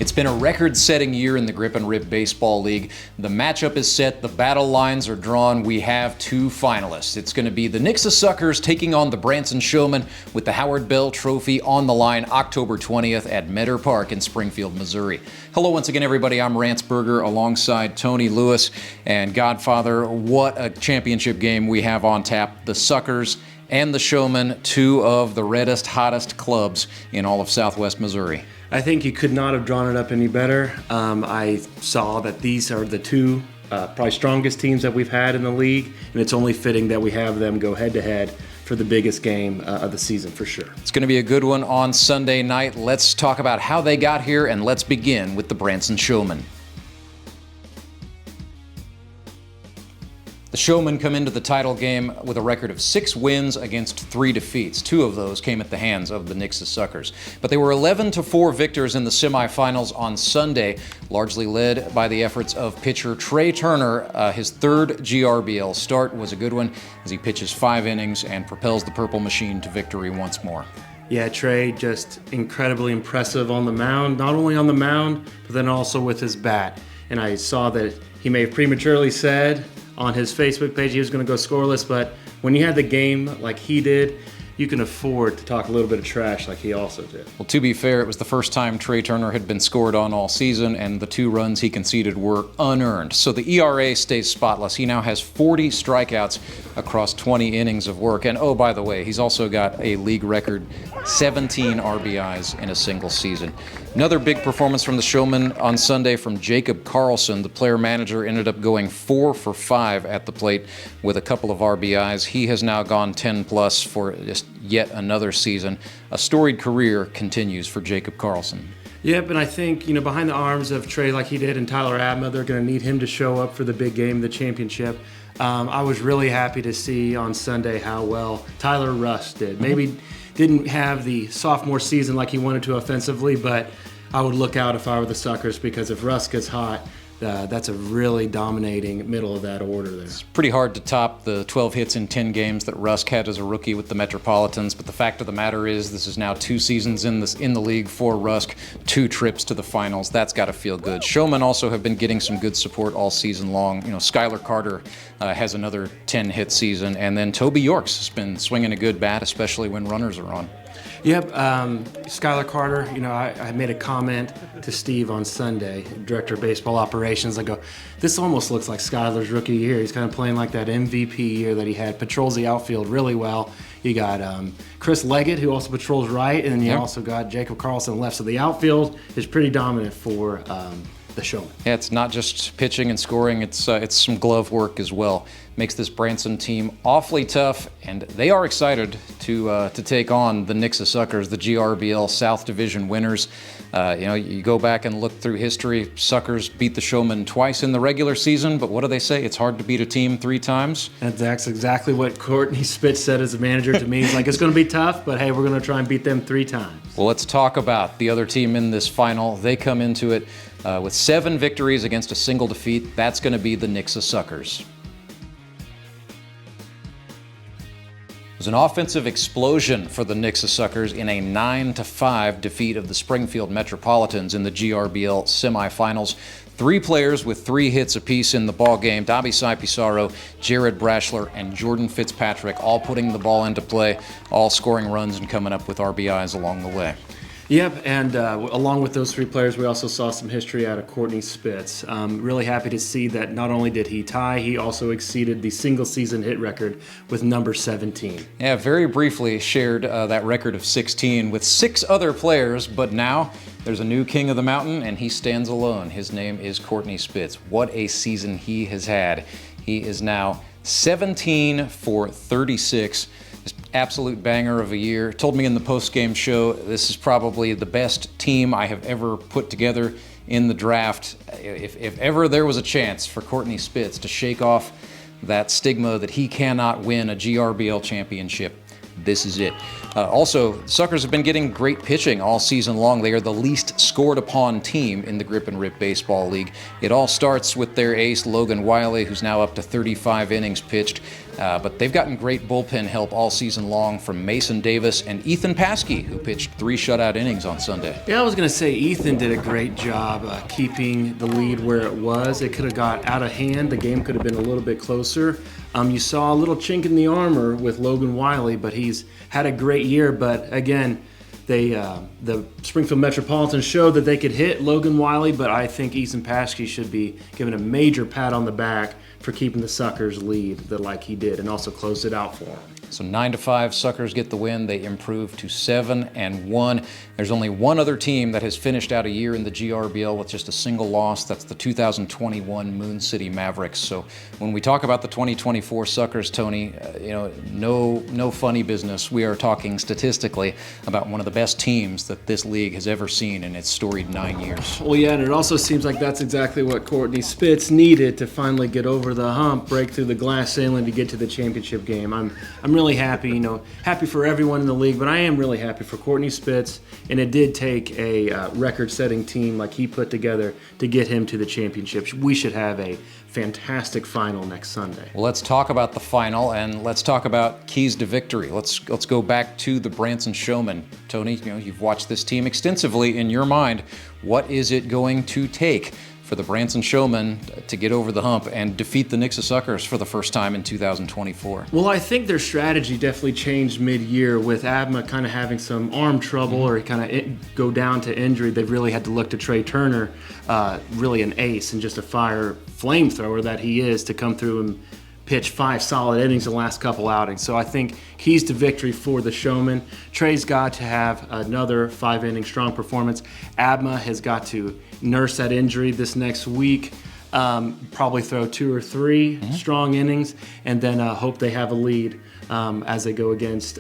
It's been a record-setting year in the Grip and Rip Baseball League. The matchup is set, the battle lines are drawn. We have two finalists. It's going to be the Nixa Suckers taking on the Branson Showmen with the Howard Bell Trophy on the line October 20th at Meador Park in Springfield, Missouri. Hello once again, everybody. I'm Rance Berger alongside Tony Lewis and Godfather. What a championship game we have on tap. The Suckers and the Showmen, two of the reddest, hottest clubs in all of Southwest Missouri. I think you could not have drawn it up any better. I saw that these are the two probably strongest teams that we've had in the league, and it's only fitting that we have them go head-to-head for the biggest game of the season for sure. It's going to be a good one on Sunday night. Let's talk about how they got here, and let's begin with the Branson Showmen. The Showmen come into the title game with a record of 6 wins against 3 defeats. 2 of those came at the hands of the Nixa Suckers. But they were 11-4 victors in the semifinals on Sunday, largely led by the efforts of pitcher Trey Turner. His third GRBL start was a good one as he pitches 5 innings and propels the Purple Machine to victory once more. Yeah, Trey just incredibly impressive on the mound, not only on the mound, but then also with his bat. And I saw that he may have prematurely said on his Facebook page he was going to go scoreless, but when you had the game like he did, you can afford to talk a little bit of trash like he also did. Well, to be fair, it was the first time Trey Turner had been scored on all season, and the 2 runs he conceded were unearned. So the ERA stays spotless. He now has 40 strikeouts across 20 innings of work. And oh, by the way, he's also got a league record 17 RBIs in a single season. Another big performance from the Showmen on Sunday from Jacob Karlson. The player-manager ended up going 4 for 5 at the plate with a couple of RBIs. He has now gone 10-plus for just yet another season. A storied career continues for Jacob Karlson. Yep, and I think, behind the arms of Trey like he did and Tyler Abma, they're going to need him to show up for the big game, the championship. I was really happy to see on Sunday how well Tyler Russ did. Maybe didn't have the sophomore season like he wanted to offensively, but I would look out if I were the Suckers, because if Russ gets hot, that's a really dominating middle of that order there. It's pretty hard to top the 12 hits in 10 games that Rusk had as a rookie with the Metropolitans, but the fact of the matter is this is now 2 seasons in the league for Rusk, 2 trips to the finals. That's got to feel good. Showmen also have been getting some good support all season long. Schuyler Carter has another 10-hit season, and then Toby Yorks has been swinging a good bat, especially when runners are on. Yep, Schuyler Carter, I made a comment to Steve on Sunday, Director of Baseball Operations. I go, this almost looks like Schuyler's rookie year. He's kind of playing like that MVP year that he had. Patrols the outfield really well. You got Chris Leggett, who also patrols right, and then you also got Jacob Karlson left. So the outfield is pretty dominant for the Showman. Yeah, it's not just pitching and scoring, it's some glove work as well. Makes this Branson team awfully tough, and they are excited to take on the Nixa Suckers, the GRBL South Division winners. You go back and look through history, Suckers beat the Showmen twice in the regular season, but what do they say? It's hard to beat a team 3 times? That's exactly what Courtney Spitz said as a manager to me. He's like, it's going to be tough, but hey, we're going to try and beat them 3 times. Well, let's talk about the other team in this final. They come into it with 7 victories against a single defeat. That's going to be the Nixa Suckers. It was an offensive explosion for the Nixa Suckers in a 9-5 defeat of the Springfield Metropolitans in the GRBL semifinals. 3 players with 3 hits apiece in the ball game: Davisai Pizarro, Braschler, and Jordan Fitzpatrick, all putting the ball into play, all scoring runs and coming up with RBIs along the way. Yep, and along with those 3 players, we also saw some history out of Courtney Spitz. Really happy to see that not only did he tie, he also exceeded the single-season hit record with number 17. Yeah, very briefly shared that record of 16 with 6 other players, but now there's a new king of the mountain, and he stands alone. His name is Courtney Spitz. What a season he has had. He is now 17 for 36. Just absolute banger of a year. Told me in the post-game show, this is probably the best team I have ever put together in the draft. If ever there was a chance for Courtney Spitz to shake off that stigma that he cannot win a GRBL championship, this is it. Also, Suckers have been getting great pitching all season long. They are the least scored upon team in the Grip and Rip Baseball League. It all starts with their ace, Logan Wiley, who's now up to 35 innings pitched. But they've gotten great bullpen help all season long from Mason Davis and Ethan Paschke, who pitched 3 shutout innings on Sunday. Yeah, I was going to say Ethan did a great job keeping the lead where it was. It could have got out of hand. The game could have been a little bit closer. You saw a little chink in the armor with Logan Wiley, but he's had a great year. But again, the Springfield Metropolitans showed that they could hit Logan Wiley, but I think Ethan Paschke should be given a major pat on the back for keeping the Suckers lead like he did and also closed it out for him. So 9-5, Suckers get the win. They improve to 7-1. There's only one other team that has finished out a year in the GRBL with just a single loss. That's the 2021 Moon City Mavericks. So when we talk about the 2024 Suckers, Tony, no funny business. We are talking statistically about one of the best teams that this league has ever seen in its storied 9 years. Well, yeah, and it also seems like that's exactly what Courtney Spitz needed to finally get over the hump, break through the glass ceiling to get to the championship game. I'm really happy, happy for everyone in the league, but I am really happy for Courtney Spitz, and it did take a record-setting team like he put together to get him to the championship. We should have a fantastic final next Sunday. Well, let's talk about the final, and let's talk about keys to victory. Let's go back to the Branson Showmen. Tony, you've watched this team extensively. In your mind, what is it going to take for the Branson Showmen to get over the hump and defeat the Nixa Suckers for the first time in 2024? Well, I think their strategy definitely changed mid-year with Abma kind of having some arm trouble or kind of go down to injury. They've really had to look to Trey Turner, really an ace and just a fire flamethrower that he is, to come through and pitch 5 solid innings the last couple outings. So I think keys to victory for the Showmen. Trey's got to have another 5-inning strong performance. Abma has got to nurse that injury this next week, probably throw 2 or 3 strong innings, and then hope they have a lead as they go against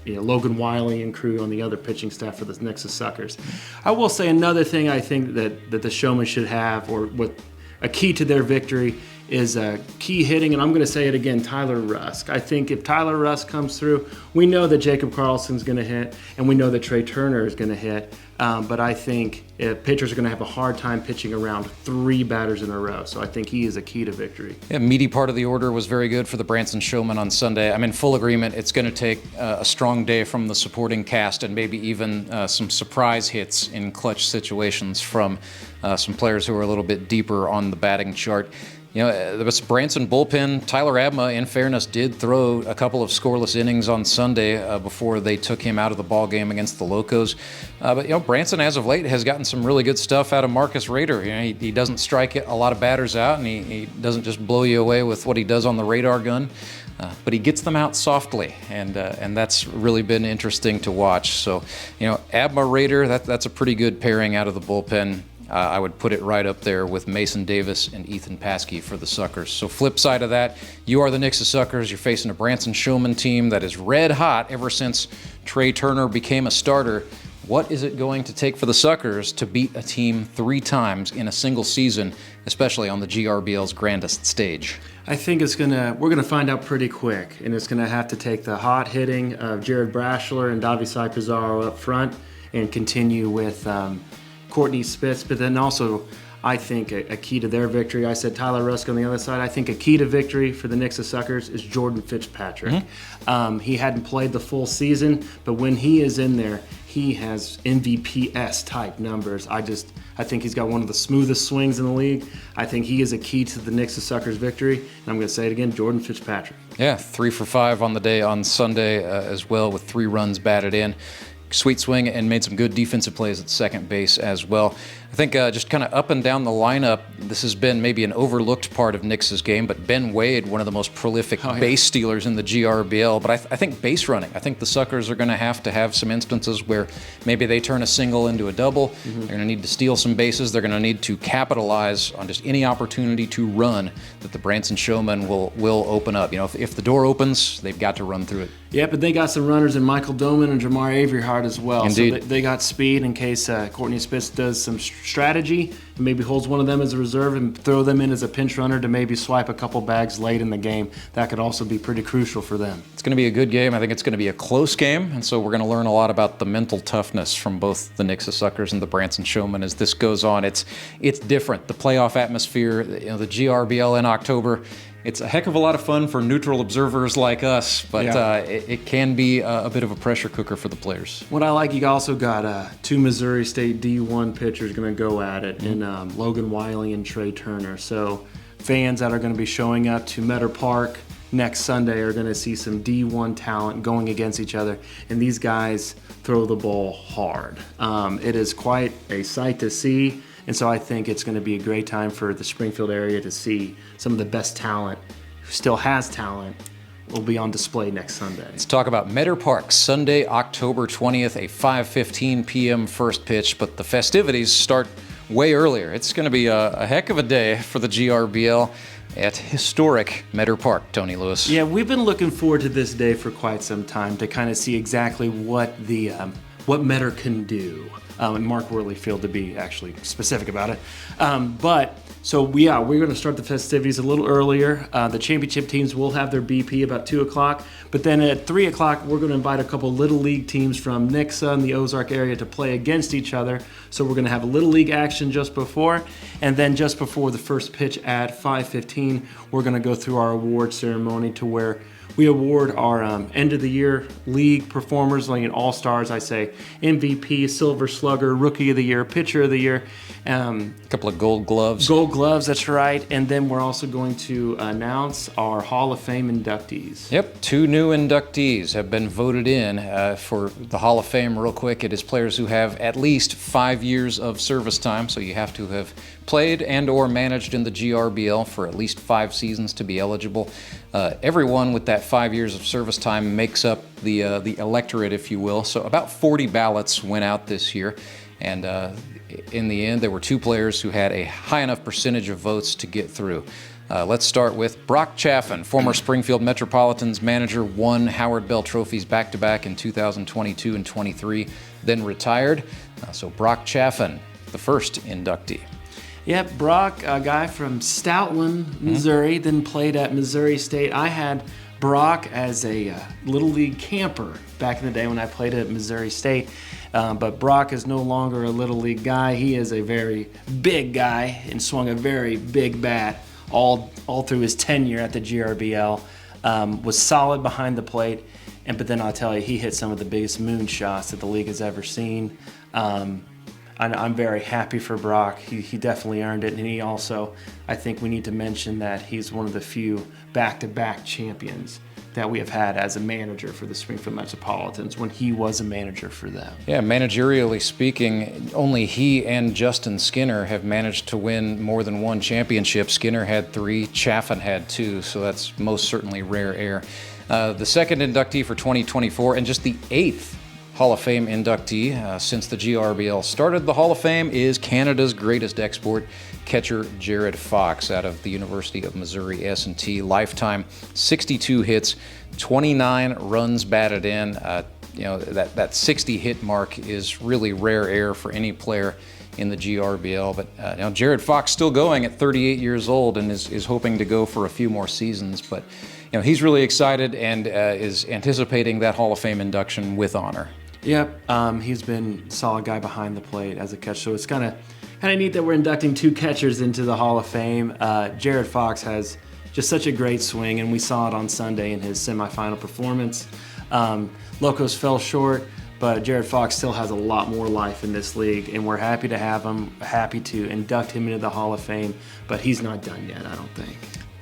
Logan Wiley and crew on the other pitching staff for the Nixa Suckers. I will say another thing I think that the Showmen should have, or what a key to their victory, is key hitting, and I'm going to say it again, Tyler Rusk. I think if Tyler Rusk comes through, we know that Jacob Karlson's going to hit, and we know that Trey Turner is going to hit, but I think pitchers are going to have a hard time pitching around 3 batters in a row, so I think he is a key to victory. Yeah, meaty part of the order was very good for the Branson Showmen on Sunday. I'm in full agreement. It's going to take a strong day from the supporting cast and maybe even some surprise hits in clutch situations from some players who are a little bit deeper on the batting chart. The Branson bullpen, Tyler Abma, in fairness, did throw a couple of scoreless innings on Sunday before they took him out of the ball game against the Locos. But Branson, as of late, has gotten some really good stuff out of Marcus Rader. He doesn't strike a lot of batters out, and he doesn't just blow you away with what he does on the radar gun. But he gets them out softly, and that's really been interesting to watch. So, Abma Rader, that's a pretty good pairing out of the bullpen. I would put it right up there with Mason Davis and Ethan Paschke for the Suckers. So flip side of that, you are the Nixa Suckers. You're facing a Branson Showman team that is red hot ever since Trey Turner became a starter. What is it going to take for the Suckers to beat a team 3 times in a single season, especially on the GRBL's grandest stage? I think we're gonna find out pretty quick, and it's gonna have to take the hot hitting of Jared Braschler and Davisai Pizarro up front, and continue with Courtney Spitz, but then also I think a key to their victory, I said Tyler Rusk on the other side, I think a key to victory for the Nixa Suckers is Jordan Fitzpatrick. He hadn't played the full season, but when he is in there, he has MVPs type numbers. I think he's got one of the smoothest swings in the league. I think he is a key to the Nixa Suckers victory, and I'm going to say it again, Jordan Fitzpatrick. Yeah, 3 for 5 on the day on Sunday as well, with 3 runs batted in. Sweet swing, and made some good defensive plays at second base as well. I think just kind of up and down the lineup, this has been maybe an overlooked part of Nix's game, but Ben Wade, one of the most prolific base stealers in the GRBL. But I think base running, I think the Suckers are going to have some instances where maybe they turn a single into a double. They're going to need to steal some bases. They're going to need to capitalize on just any opportunity to run that the Branson Showmen will open up. If the door opens, they've got to run through it. Yeah, but they got some runners in Michael Doughman and Jamar Averyhart as well. Indeed. So they got speed in case Courtney Spitz does some strategy and maybe holds one of them as a reserve and throw them in as a pinch runner to maybe swipe a couple bags late in the game. That could also be pretty crucial for them. It's going to be a good game. I think it's going to be a close game, and so we're going to learn a lot about the mental toughness from both the Nixa Suckers and the Branson Showmen as this goes on. It's different. The playoff atmosphere, the GRBL in October, it's a heck of a lot of fun for neutral observers like us, but it can be a bit of a pressure cooker for the players. What I like, you also got two Missouri State D1 pitchers going to go at it in Logan Wiley and Trey Turner. So fans that are going to be showing up to Meador Park next Sunday are going to see some D1 talent going against each other, and these guys throw the ball hard. It is quite a sight to see. And so I think it's going to be a great time for the Springfield area to see some of the best talent who still has talent will be on display next Sunday. Let's talk about Meador Park, Sunday, October 20th, a 5:15 p.m. first pitch, but the festivities start way earlier. It's going to be a heck of a day for the GRBL at historic Meador Park, Tony Lewis. Yeah, we've been looking forward to this day for quite some time to kind of see exactly what what Meador can do. And Mark Worleyfield to be actually specific about it. We're going to start the festivities a little earlier. The championship teams will have their BP about 2 o'clock, but then at 3 o'clock, we're going to invite a couple Little League teams from Nixa and the Ozark area to play against each other. So we're going to have a Little League action just before, and then just before the first pitch at 5:15, we're going to go through our award ceremony to where we award our end of the year league performers, like all stars. I say MVP, Silver Slugger, Rookie of the Year, Pitcher of the Year. A couple of Gold Gloves. Gold Gloves, that's right. And then we're also going to announce our Hall of Fame inductees. Yep, 2 new inductees have been voted in for the Hall of Fame. Real quick, it is players who have at least 5 years of service time, so you have to have played and or managed in the GRBL for at least 5 seasons to be eligible. Everyone with that 5 years of service time makes up the electorate, if you will. So about 40 ballots went out this year, and in the end, there were 2 players who had a high enough percentage of votes to get through. Let's start with Brock Chaffin, former Springfield Metropolitans manager, won Howard Bell trophies back-to-back in 2022 and 23, then retired. So Brock Chaffin, the first inductee. Yep, Brock, a guy from Stoutland, Missouri, then played at Missouri State. I had Brock as a Little League camper back in the day when I played at Missouri State. But Brock is no longer a Little League guy. He is a very big guy and swung a very big bat all through his tenure at the GRBL. Was solid behind the plate. But then I'll tell you, he hit some of the biggest moon shots that the league has ever seen. I'm very happy for Brock. He definitely earned it. And he also, I think we need to mention that he's one of the few back-to-back champions that we have had as a manager for the Springfield Metropolitans when he was a manager for them. Yeah, managerially speaking, only he and Justin Skinner have managed to win more than one championship. Skinner had 3, Chaffin had 2, so that's most certainly rare air. The second inductee for 2024, and just the 8th Hall of Fame inductee since the GRBL started the Hall of Fame, is Canada's greatest export, catcher Jared Fox out of the University of Missouri S&T. Lifetime 62 hits, 29 runs batted in. That 60 hit mark is really rare air for any player in the GRBL. But Jared Fox still going at 38 years old and is hoping to go for a few more seasons. But he's really excited and is anticipating that Hall of Fame induction with honor. Yep, he's been a solid guy behind the plate as a catcher. So it's kind of neat that we're inducting 2 catchers into the Hall of Fame. Jared Fox has just such a great swing, and we saw it on Sunday in his semifinal performance. Locos fell short, but Jared Fox still has a lot more life in this league, and we're happy to have him, happy to induct him into the Hall of Fame, but he's not done yet, I don't think.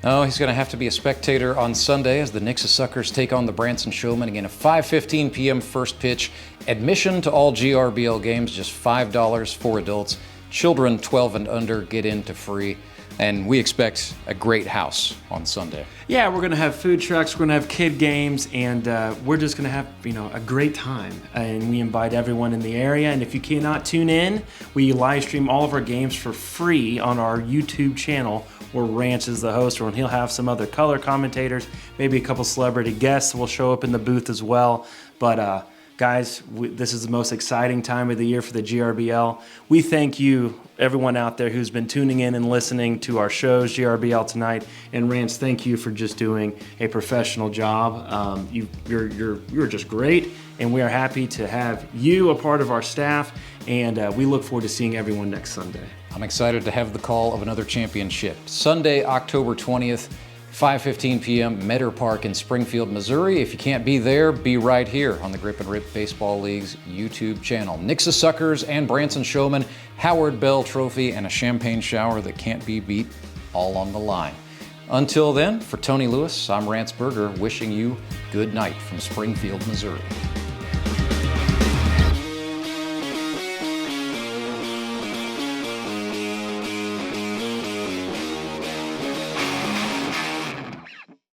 Oh, he's going to have to be a spectator on Sunday as the Nixa Suckers take on the Branson Showmen. Again, a 5:15 p.m. first pitch. Admission to all GRBL games, just $5 for adults. Children 12 and under get into free. And we expect a great house on Sunday. Yeah, we're going to have food trucks, we're going to have kid games, and we're just going to have a great time. And we invite everyone in the area. And if you cannot tune in, we live stream all of our games for free on our YouTube channel, where Ranch is the host, and he'll have some other color commentators, maybe a couple celebrity guests will show up in the booth as well. But Guys, this is the most exciting time of the year for the GRBL. We thank you, everyone out there who's been tuning in and listening to our shows, GRBL Tonight. And Rance, thank you for just doing a professional job. You're just great, and we are happy to have you a part of our staff, and we look forward to seeing everyone next Sunday. I'm excited to have the call of another championship. Sunday, October 20th, 5:15 p.m., Meador Park in Springfield, Missouri. If you can't be there, be right here on the Grip and Rip Baseball League's YouTube channel. Nixa Suckers and Branson Showmen, Howard Bell Trophy, and a champagne shower that can't be beat, all on the line. Until then, for Tony Lewis, I'm Rance Berger, wishing you good night from Springfield, Missouri.